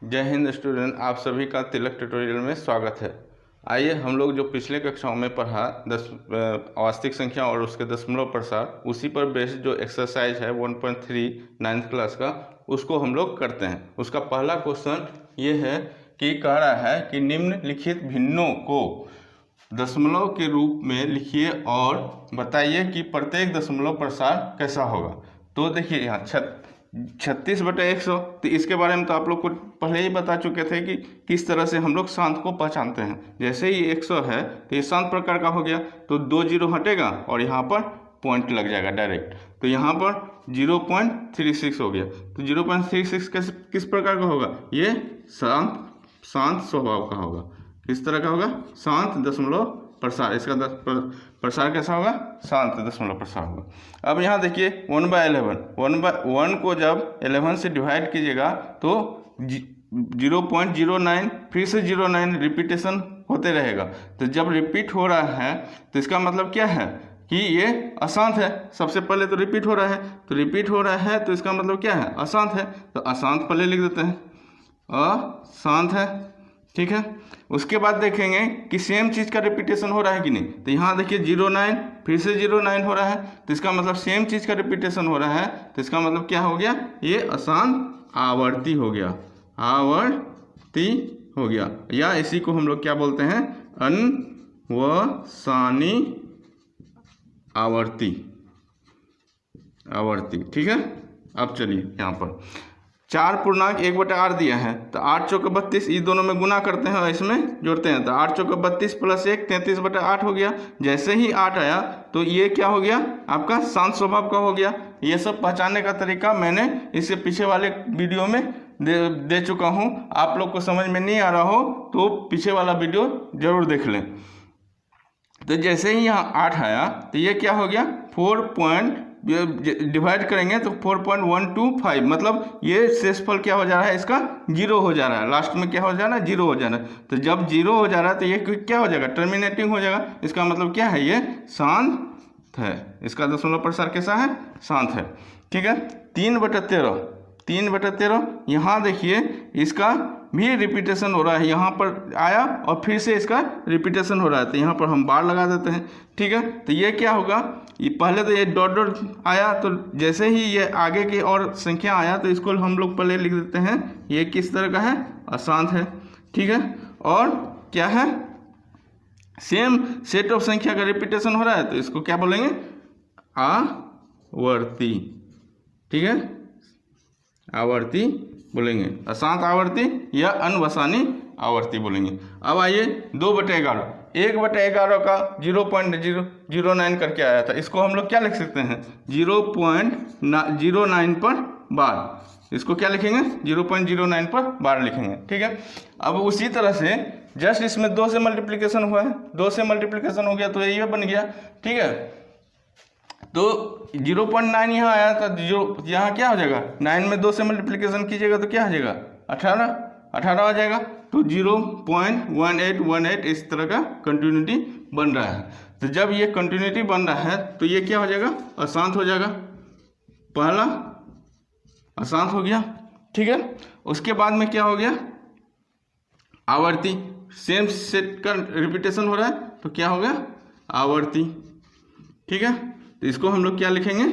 जय हिंद स्टूडेंट, आप सभी का तिलक ट्यूटोरियल में स्वागत है। आइए हम लोग जो पिछले कक्षाओं में पढ़ा वास्तविक संख्या और उसके दशमलव प्रसार, उसी पर बेस्ड जो एक्सरसाइज है 1.3 9th क्लास का, उसको हम लोग करते हैं। उसका पहला क्वेश्चन ये है कि कह रहा है कि निम्नलिखित भिन्नों को दशमलव के रूप में लिखिए और बताइए कि प्रत्येक दशमलव प्रसार कैसा होगा। तो देखिए यहाँ 36/100, तो इसके बारे में तो आप लोग को पहले ही बता चुके थे कि किस तरह से हम लोग शांत को पहचानते हैं। जैसे ही 100 है तो ये शांत प्रकार का हो गया, तो 2 जीरो हटेगा और यहाँ पर पॉइंट लग जाएगा डायरेक्ट, तो यहाँ पर 0.36 हो गया। तो 0.36 किस प्रकार का होगा? ये शांत स्वभाव का होगा। किस तरह का होगा? शांत दशमलव प्रसार। इसका प्रसार कैसा होगा? शांत दशमलव प्रसार होगा। अब यहाँ देखिए 1/11, 1 को जब 11 से डिवाइड कीजिएगा तो 0.09, फिर से 09 रिपीटेशन होते रहेगा। तो जब रिपीट हो रहा है तो इसका मतलब क्या है कि ये अशांत है। सबसे पहले तो रिपीट हो रहा है, तो रिपीट हो रहा है तो इसका मतलब क्या है? अशांत है। तो अशांत पहले लिख देते हैं, अशांत है, ठीक है। उसके बाद देखेंगे कि सेम चीज़ का रिपीटेशन हो रहा है कि नहीं। तो यहाँ देखिए 09, फिर से 09 हो रहा है, तो इसका मतलब सेम चीज़ का रिपीटेशन हो रहा है। तो इसका मतलब क्या हो गया? ये अशांत आवर्ती हो गया, आवर्ती हो गया, या इसी को हम लोग क्या बोलते हैं? अनवसानी आवर्ती, आवर्ती, ठीक है। अब चलिए यहाँ पर 4 पूर्णांक 1/8 दिया है, तो 8 चौके 32, ये दोनों में गुना करते हैं और इसमें जोड़ते हैं। तो 8 चौके 32 प्लस 1 33/8 हो गया। जैसे ही 8 आया तो ये क्या हो गया? आपका शांत स्वभाव का हो गया। ये सब पहचानने का तरीका मैंने इससे पीछे वाले वीडियो में दे चुका हूँ। आप लोग को समझ में नहीं आ रहा हो तो पीछे वाला वीडियो जरूर देख लें। तो जैसे ही यहाँ 8 आया तो ये क्या हो गया? 4 डिवाइड करेंगे तो 4.125, मतलब ये शेषफल क्या हो जा रहा है? इसका 0 हो जा रहा है। लास्ट में क्या हो जा रहा है? 0 हो जा रहा है। तो जब 0 हो जा रहा है तो ये क्या हो जाएगा? टर्मिनेटिंग हो जाएगा। इसका मतलब क्या है? ये शांत है। इसका दशमलव प्रसार कैसा है? शांत है, ठीक है। 3/13 यहाँ देखिए इसका भी रिपीटेशन हो रहा है। यहाँ पर आया और फिर से इसका रिपीटेशन हो रहा है, तो यहाँ पर हम बार लगा देते हैं, ठीक है। तो ये क्या होगा? ये पहले तो ये डॉट डॉट आया, तो जैसे ही ये आगे की और संख्या आया तो इसको हम लोग पहले लिख देते हैं। ये किस तरह का है? अशांत है, ठीक है। और क्या है? सेम सेट ऑफ संख्या का रिपीटेशन हो रहा है, तो इसको क्या बोलेंगे? आवर्ती, ठीक है, आवर्ती बोलेंगे। अशांत आवर्ती या अनवसानी आवर्ती बोलेंगे। अब आइए 2/11, 1/11 का 0.009 करके आया था। इसको हम लोग क्या लिख सकते हैं? 0.09 पर बार। इसको क्या लिखेंगे? 0.09 पर बार लिखेंगे, ठीक है। अब उसी तरह से जस्ट इसमें 2 से मल्टीप्लिकेशन हुआ है, 2 से मल्टीप्लिकेशन हो गया तो ये बन गया, ठीक है। तो 0.9 यहाँ आया था, यहाँ क्या हो जाएगा? 9 में 2 से मल्टीप्लिकेशन कीजिएगा तो क्या हो जाएगा? 18 आ जाएगा। तो 0.1818 इस तरह का कंटिन्यूटी बन रहा है। तो जब ये कंटिन्यूटी बन रहा है तो ये क्या हो जाएगा? अशांत हो जाएगा। पहला अशांत हो गया, ठीक है। उसके बाद में क्या हो गया? आवर्ती। सेम सेट का रिपीटेशन हो रहा है तो क्या हो गया? आवर्ती, ठीक है। तो इसको हम लोग क्या लिखेंगे?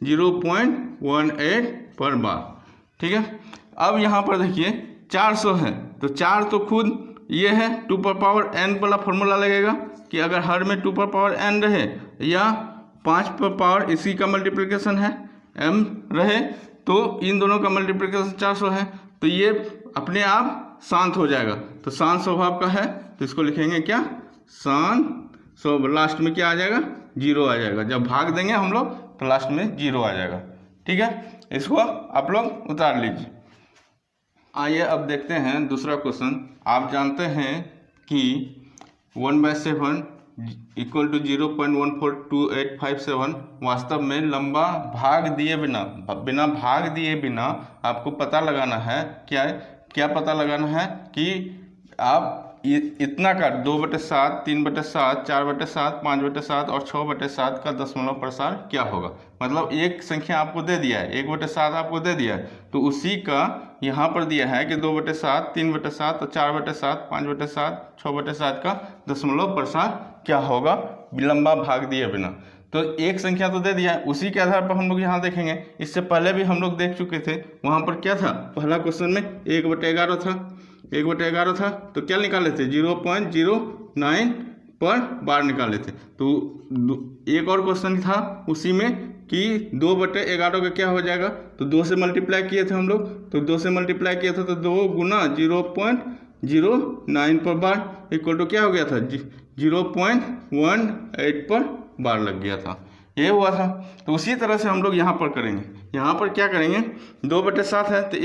0.18 पर बार, ठीक है। अब यहाँ पर देखिए 400 है, तो 4 तो खुद ये है 2n वाला फॉर्मूला लगेगा कि अगर हर में 2n रहे या 5 इसी का मल्टीप्लिकेशन है m रहे तो इन दोनों का मल्टीप्लिकेशन 400 है, तो ये अपने आप शांत हो जाएगा। तो शांत स्वभाव का है तो इसको लिखेंगे क्या? शांत। लास्ट में क्या आ जाएगा? 0 आ जाएगा। जब भाग देंगे हम लोग तो लास्ट में 0 आ जाएगा, ठीक है। इसको आप लोग उतार लीजिए। आइए अब देखते हैं दूसरा क्वेश्चन। आप जानते हैं कि 1/7 इक्वल टू 0.142857 वास्तव में लंबा भाग दिए बिना भाग दिए बिना आपको पता लगाना है। क्या पता लगाना है? कि आप इतना का 2/7, 3/7, 4/7, 5/7 और 6/7 का दशमलव प्रसार क्या होगा। मतलब एक संख्या आपको दे दिया है, 1/7 आपको दे दिया है, तो उसी का यहाँ पर दिया है कि 2/7, 3/7, 4/7, 5/7, 6/7 का दशमलव प्रसार क्या होगा लंबा भाग दिए बिना। तो एक संख्या तो दे दिया है, उसी के आधार पर हम लोग यहाँ देखेंगे। इससे पहले भी हम लोग देख चुके थे, वहाँ पर क्या था, पहला क्वेश्चन में 1/11 था, 1/11 था, तो क्या निकाले थे 0.09 पर बार निकाले थे। तो एक और क्वेश्चन था उसी में कि 2/11 का क्या हो जाएगा, तो 2 से मल्टीप्लाई किए थे हम लोग, तो 2 से मल्टीप्लाई किया था तो 2 गुना 0.09 पर बार इक्वल टू क्या हो गया था 0.18 पर बार लग गया था, ये हुआ था। तो उसी तरह से हम लोग यहाँ पर करेंगे। यहाँ पर क्या करेंगे, 2/7 है तो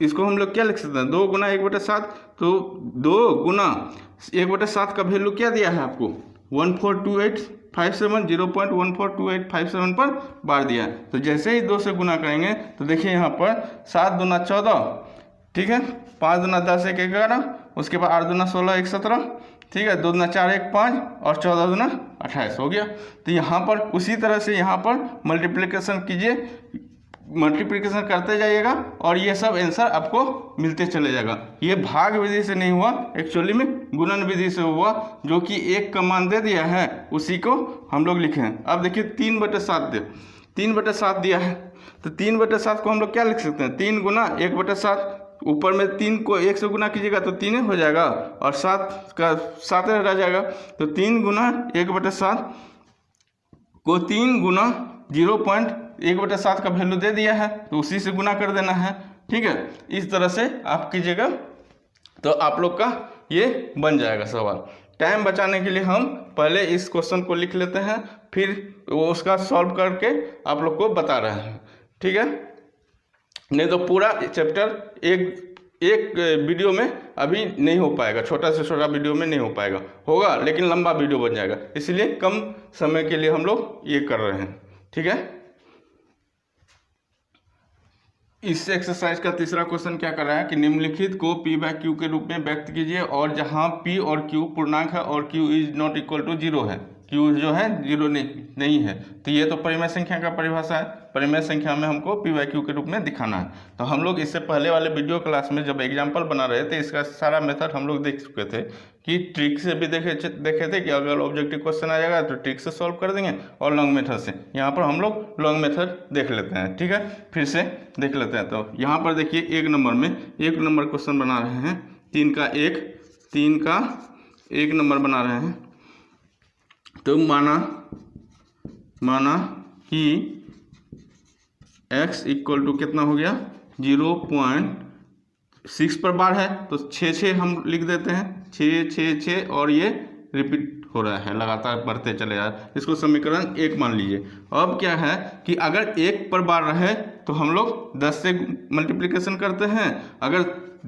इसको हम लोग क्या लिख सकते हैं, 2 गुना 1/7, तो 2 गुना 1/7 का वैल्यू क्या दिया है आपको 142857, 0.142857 पर बार दिया है। तो जैसे ही 2 से गुना करेंगे तो देखिए यहाँ पर 7 दूना 14, ठीक है, 5 दूना 10, 1 11, उसके बाद 8 दूना 16, 1 17, ठीक है, 2 दूना 4, 1 5 और 14 दूना 28 हो गया। तो यहाँ पर उसी तरह से यहाँ पर मल्टीप्लिकेशन कीजिए, मल्टीप्लिकेशन करते जाइएगा और ये सब आंसर आपको मिलते चले जाएगा। ये भाग विधि से नहीं हुआ, एक्चुअली में गुणन विधि से हुआ, जो कि 1 का मान दे दिया है उसी को हम लोग लिखे हैं। अब देखिए 3/7 दिया है, तो 3/7 को हम लोग क्या लिख सकते हैं, 3 गुना 1/7, ऊपर में 3 को 1 से गुना कीजिएगा तो 3 हो जाएगा और 7 का 7 रह जाएगा। तो 3 गुना 1/7 को 3 गुना 0.1/7 का वैल्यू दे दिया है, तो उसी से गुना कर देना है, ठीक है। इस तरह से आप कीजिएगा तो आप लोग का ये बन जाएगा सवाल। टाइम बचाने के लिए हम पहले इस क्वेश्चन को लिख लेते हैं, फिर वो उसका सॉल्व करके आप लोग को बता रहे हैं, ठीक है। नहीं तो पूरा चैप्टर एक वीडियो में अभी नहीं हो पाएगा, छोटा से छोटा वीडियो में नहीं हो पाएगा, होगा लेकिन लंबा वीडियो बन जाएगा, इसलिए कम समय के लिए हम लोग ये कर रहे हैं, ठीक है। इस एक्सरसाइज का तीसरा क्वेश्चन क्या कर रहा है कि निम्नलिखित को p/q के रूप में व्यक्त कीजिए और जहां p और q पूर्णांक है और q is not equal to 0 है, q जो है 0 नहीं है, तो ये तो परिमेय संख्या का परिभाषा है, परिमेय संख्या में हमको p/q के रूप में दिखाना है। तो हम लोग इससे पहले वाले वीडियो क्लास में जब एग्जाम्पल बना रहे थे, इसका सारा मेथड हम लोग देख चुके थे कि ट्रिक से भी देखे थे कि अगर ऑब्जेक्टिव क्वेश्चन आ जाएगा तो ट्रिक से सॉल्व कर देंगे और लॉन्ग मेथड से। यहाँ पर हम लोग लॉन्ग मेथड देख लेते हैं, ठीक है, फिर से देख लेते हैं। तो यहाँ पर देखिए 1 नंबर में 1 नंबर क्वेश्चन बना रहे हैं, 3 का 1 नंबर बना रहे हैं। तो माना कि x इक्वल टू कितना हो गया 0.6 पर बार है, तो 6 हम लिख देते हैं, 6 और ये रिपीट हो रहा है, लगातार बढ़ते चले जा रहे हैं, इसको समीकरण 1 मान लीजिए। अब क्या है कि अगर 1 पर बार रहे तो हम लोग 10 से मल्टीप्लिकेशन करते हैं, अगर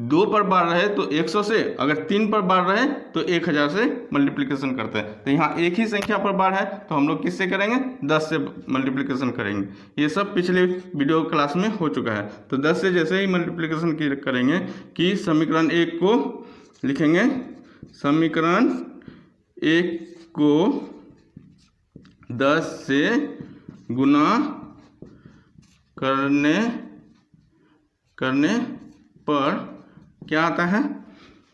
2 पर बार रहे तो 100 से, अगर 3 पर बार रहे तो 1000 से मल्टीप्लिकेशन करते हैं। तो यहाँ एक ही संख्या पर बार है तो हम लोग किससे करेंगे 10 से मल्टीप्लिकेशन करेंगे। ये सब पिछले वीडियो क्लास में हो चुका है। तो 10 से जैसे ही मल्टीप्लिकेशन करेंगे कि समीकरण 1 को लिखेंगे, समीकरण 1 को 10 से गुना करने पर क्या आता है,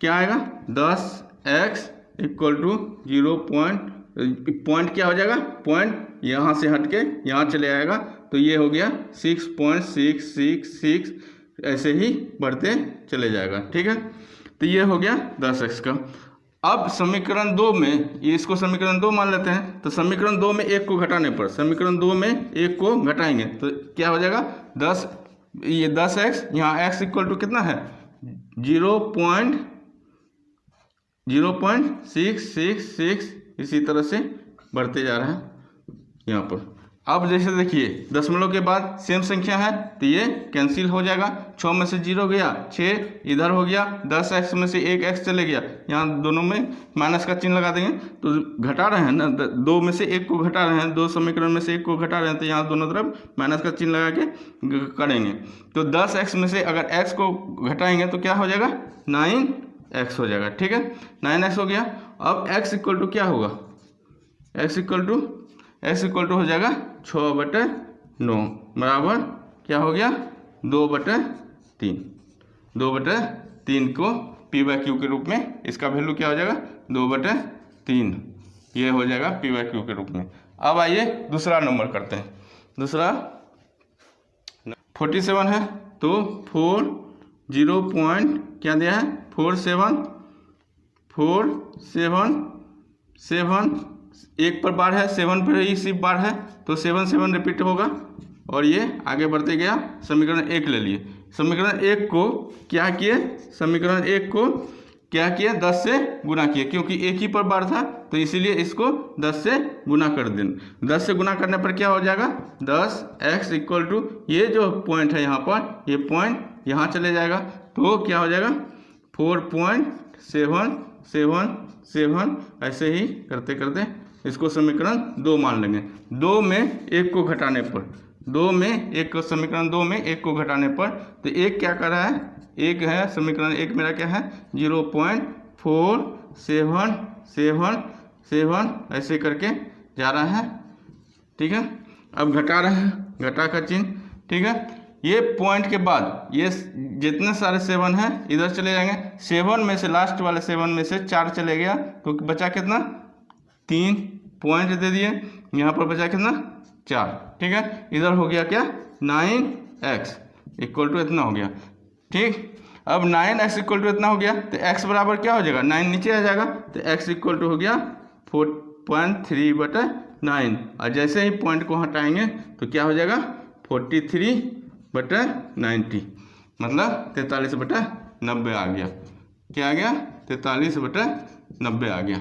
क्या आएगा 10x इक्वल टू 0 पॉइंट क्या हो जाएगा, पॉइंट यहाँ से हट के यहाँ चले आएगा, तो ये हो गया 6.666, ऐसे ही बढ़ते चले जाएगा, ठीक है। तो ये हो गया 10x का। अब समीकरण 2 में, ये इसको समीकरण 2 मान लेते हैं, तो समीकरण 2 में 1 को घटाने पर, समीकरण 2 में 1 को घटाएंगे तो क्या हो जाएगा 10, ये 10x, यहाँ x इक्वल टू कितना है 0.666, इसी तरह से बढ़ते जा रहे हैं यहाँ पर। अब जैसे देखिए दशमलव के बाद सेम संख्या है तो ये कैंसिल हो जाएगा, 6 में से 0 गया, 6 इधर हो गया, 10x में से 1x चले गया, यहाँ दोनों में माइनस का चिन्ह लगा देंगे, तो घटा रहे हैं ना, 2 में से 1 को घटा रहे हैं, 2 समीकरण में से 1 को घटा रहे हैं, तो यहाँ दोनों तरफ माइनस का चिन्ह लगा के करेंगे। तो 10x में से अगर x को घटाएंगे तो क्या हो जाएगा एक्स हो जाएगा। ठीक है, 9x हो गया। अब x इक्वल टू क्या होगा, x इक्वल टू हो जाएगा 6/9 बराबर क्या हो गया 2/3। 2/3 को p/q के रूप में, इसका वैल्यू क्या हो जाएगा 2/3, ये हो जाएगा p/q के रूप में। अब आइए दूसरा नंबर करते हैं। दूसरा 47 है, तो 40 पॉइंट क्या दिया है 477 एक पर बार है, 7 पर ही सिर्फ बार है, तो 7 रिपीट होगा और ये आगे बढ़ते गया। समीकरण 1 ले लिए। समीकरण 1 को क्या किए, समीकरण 1 को क्या किया 10 से गुना किए, क्योंकि एक ही पर बार था तो इसीलिए इसको 10 से गुना कर दें। 10 से गुना करने पर क्या हो जाएगा 10x इक्वल टू, ये जो पॉइंट है यहाँ पर, ये पॉइंट यहाँ चले जाएगा, तो क्या हो जाएगा 4.777, ऐसे ही करते करते इसको समीकरण 2 मान लेंगे। 2 में 1 को घटाने पर, 2 में 1 को, समीकरण 2 में 1 को घटाने पर, तो 1 क्या कर रहा है, 1 है, समीकरण 1 मेरा क्या है 0.4777 ऐसे करके जा रहा है। ठीक है, अब घटा रहे हैं, घटा का चिन्ह। ठीक है, ये पॉइंट के बाद ये जितने सारे 7 हैं इधर चले जाएंगे। 7 में से, लास्ट वाले 7 में से 4 चले गया, तो बचा कितना 3 पॉइंट दे दिए, यहाँ पर बचा कितना 4। ठीक है, इधर हो गया क्या 9x इक्वल टू इतना हो गया। ठीक, अब 9x इक्वल टू इतना हो गया, तो x बराबर क्या हो जाएगा 9 नीचे आ जाएगा, तो x इक्वल टू हो गया 4.3/9, और जैसे ही पॉइंट को हटाएंगे तो क्या हो जाएगा 43/90, मतलब 43/90 आ गया। क्या आ गया 43/90 आ गया।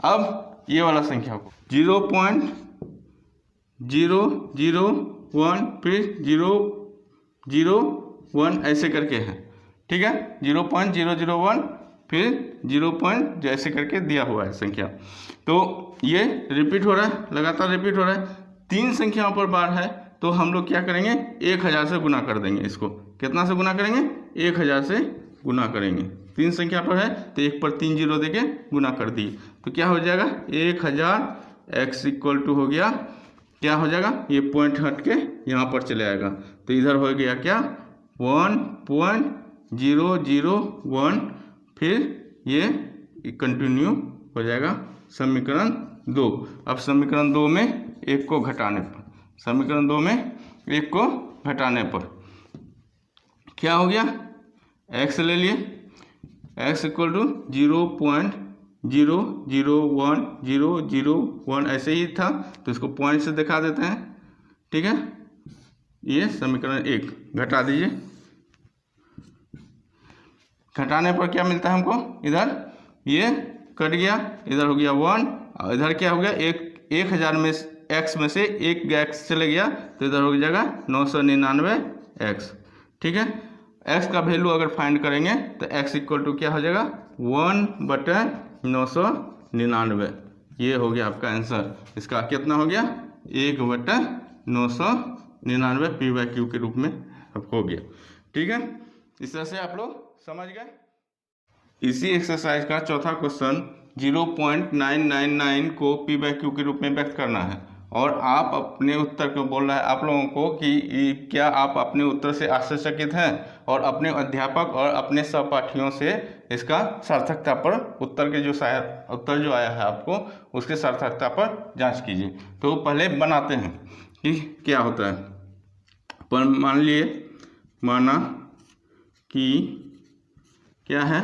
अब ये वाला संख्या को 0.001 फिर 0.001 ऐसे करके है। ठीक है, 0.001 फिर 0. जैसे करके दिया हुआ है संख्या, तो ये रिपीट हो रहा है, लगातार रिपीट हो रहा है। 3 संख्याओं पर बार है, तो हम लोग क्या करेंगे 1000 से गुना कर देंगे। इसको कितना से गुना करेंगे 1000 से गुना करेंगे। 3 संख्या पर है तो 1 पर 3 0 देके गुना कर दिए, तो क्या हो जाएगा 1000 x इक्वल टू हो गया, क्या हो जाएगा, ये पॉइंट हट के यहाँ पर चले आएगा, तो इधर हो गया क्या 1.001, फिर ये कंटिन्यू हो जाएगा समीकरण 2। अब समीकरण 2 में 1 को घटाने पर, समीकरण 2 में 1 को घटाने पर क्या हो गया, x ले लिए, x इक्वल टू 0.001 ऐसे ही था, तो इसको पॉइंट से दिखा देते हैं। ठीक है, ये समीकरण 1 घटा दीजिए। घटाने पर क्या मिलता है हमको, इधर ये कट गया, इधर हो गया 1, और इधर क्या हो गया 1000 में x में से 1 x चले गया, तो इधर हो जाएगा 999x। ठीक है, x का वैल्यू अगर फाइंड करेंगे तो x इक्वल टू क्या हो जाएगा 1/999। ये हो गया आपका आंसर। इसका कितना हो गया 1/999 p/q के रूप में हो गया। ठीक है, इस तरह से आप लोग समझ गए। इसी एक्सरसाइज का चौथा क्वेश्चन 0.999 को p/q के रूप में व्यक्त करना है, और आप अपने उत्तर को बोल रहा है आप लोगों को कि क्या आप अपने उत्तर से आश्चर्यचकित हैं, और अपने अध्यापक और अपने सहपाठियों से इसका सार्थकता पर उत्तर के जो उत्तर जो आया है आपको उसके सार्थकता पर जांच कीजिए। तो पहले बनाते हैं कि क्या होता है। पर माना कि क्या है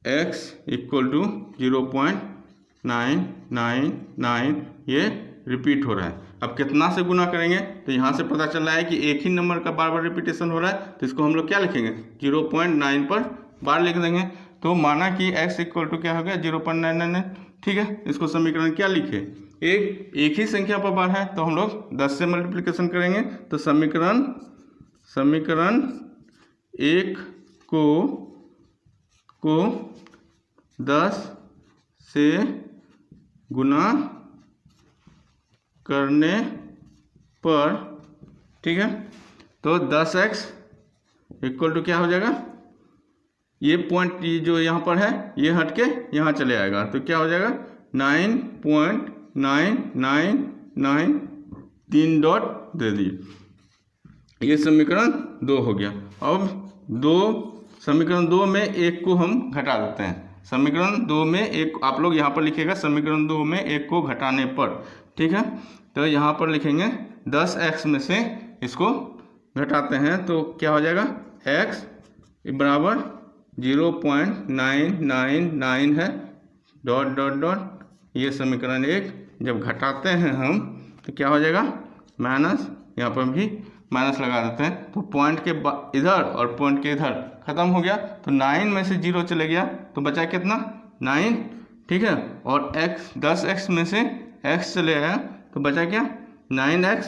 x इक्वल टू 0.999, ये रिपीट हो रहा है। अब कितना से गुना करेंगे, तो यहाँ से पता चल रहा है कि एक ही नंबर का बार बार रिपीटेशन हो रहा है, तो इसको हम लोग क्या लिखेंगे 0.9 पर बार लिख देंगे। तो माना कि x इक्वल टू क्या हो गया 0.999। ठीक है, इसको समीकरण क्या लिखे, एक ही संख्या पर बार है, तो हम लोग 10 से मल्टीप्लिकेशन करेंगे, तो समीकरण 1 को 10 से गुना करने पर, ठीक है, तो 10x इक्वल टू क्या हो जाएगा ये पॉइंट जो यहाँ पर है ये हट के यहाँ चले आएगा, तो क्या हो जाएगा 9.9993 3 डॉट दे दिए। ये समीकरण 2 हो गया। अब समीकरण 2 में एक को हम घटा देते हैं। समीकरण 2 में एक आप लोग यहाँ पर लिखिएगा, समीकरण 2 में एक को घटाने पर, ठीक है। तो यहाँ पर लिखेंगे 10x में से इसको घटाते हैं तो क्या हो जाएगा, x बराबर 0.999 है, डॉट डॉट डॉट, ये समीकरण 1। जब घटाते हैं हम तो क्या हो जाएगा, माइनस, यहाँ पर भी माइनस लगा देते हैं, तो पॉइंट के इधर और पॉइंट के इधर खत्म हो गया, तो 9 में से 0 चले गया तो बचा कितना 9, ठीक है। और x 10x में से x चले आया तो बचा क्या 9x,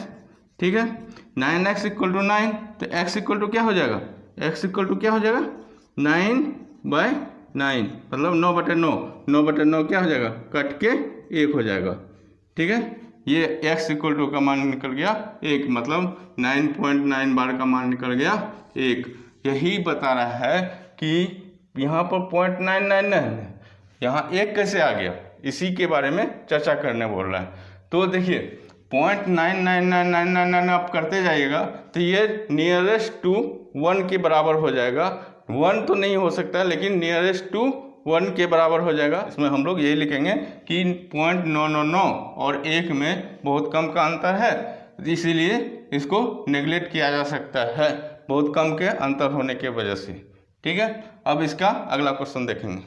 ठीक है। 9x इक्वल टू 9, तो x इक्वल टू क्या हो जाएगा, x इक्वल टू क्या हो जाएगा 9/9, मतलब 9/9, 9/9 क्या हो जाएगा, कट के 1 हो जाएगा, ठीक है। ये x इक्वल टू का मान निकल गया 1, मतलब 9.9 बार का मान निकल गया 1। यही बता रहा है कि यहाँ पर 0.999 है, यहाँ 1 कैसे आ गया, इसी के बारे में चर्चा करने बोल रहा है। तो देखिए 0.99999 आप करते जाइएगा तो ये नियरेस्ट टू 1 के बराबर हो जाएगा। 1 तो नहीं हो सकता लेकिन नियरेस्ट टू 1 के बराबर हो जाएगा। इसमें हम लोग यही लिखेंगे कि 0.999 और 1 में बहुत कम का अंतर है, इसीलिए इसको नेगलेक्ट किया जा सकता है बहुत कम के अंतर होने के वजह से, ठीक है। अब इसका अगला क्वेश्चन देखेंगे।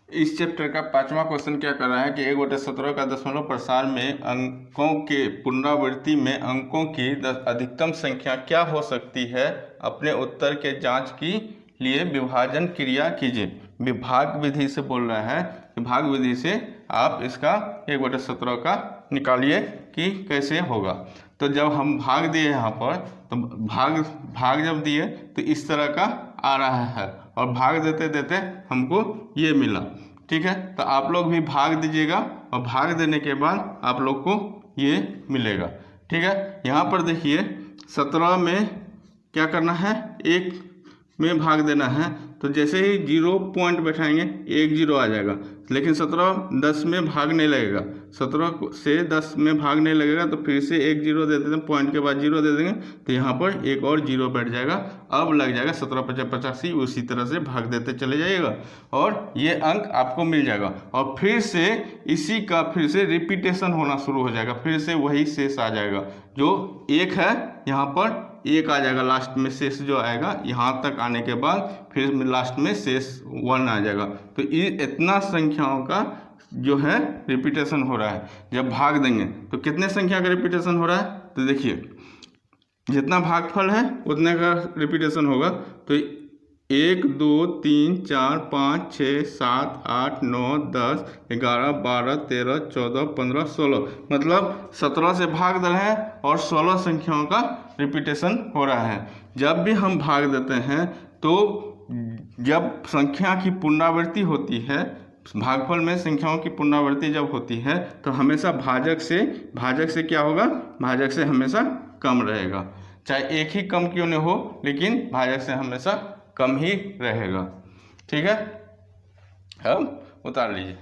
इस चैप्टर का 5वां क्वेश्चन क्या कर रहा है कि 1/17 का दशमलव प्रसार में अंकों के पुनरावृत्ति में अंकों की अधिकतम संख्या क्या हो सकती है, अपने उत्तर के जांच की लिए विभाजन क्रिया कीजिए। विभाग विधि से बोल रहा है, विभाग विधि से आप इसका 1/17 का निकालिए कि कैसे होगा। तो जब हम भाग दिए यहाँ पर, तो भाग जब दिए तो इस तरह का आ रहा है और भाग देते देते हमको ये मिला, ठीक है। तो आप लोग भी भाग दीजिएगा और भाग देने के बाद आप लोग को ये मिलेगा, ठीक है। यहाँ पर देखिए 17 में क्या करना है, 1 में भाग देना है, तो जैसे ही 0 पॉइंट बैठाएंगे 1 0 आ जाएगा, लेकिन 17 10 में भाग नहीं लगेगा, 17 से 10 में भाग नहीं लगेगा, तो फिर से 1 0 दे देते हैं, पॉइंट के बाद 0 दे देंगे तो यहाँ पर एक और 0 बैठ जाएगा। अब लग जाएगा 17 × 85, उसी तरह से भाग देते चले जाइएगा और ये अंक आपको मिल जाएगा। और फिर से इसी का फिर से रिपीटेशन होना शुरू हो जाएगा, फिर से वही शेष आ जाएगा, जो 1 है यहाँ पर 1 आ जाएगा, लास्ट में शेष जो आएगा यहाँ तक आने के बाद फिर लास्ट में शेष 1 आ जाएगा। तो इतना संख्याओं का जो है रिपीटेशन हो रहा है। जब भाग देंगे तो कितने संख्या का रिपीटेशन हो रहा है, तो देखिए जितना भागफल है उतने का रिपीटेशन होगा। तो 1 2 3 4 5 6 7 8 9 10 11 12 13 14 15 16, मतलब 17 से भाग दे रहे हैं और 16 संख्याओं का रिपीटेशन हो रहा है। जब भी हम भाग देते हैं तो जब संख्या की पुनरावृत्ति होती है, भागफल में संख्याओं की पुनरावृत्ति जब होती है तो हमेशा भाजक से क्या होगा, भाजक से हमेशा कम रहेगा, चाहे एक ही कम क्यों न हो लेकिन भाजक से हमेशा कम ही रहेगा, ठीक है। अब उतार लीजिए।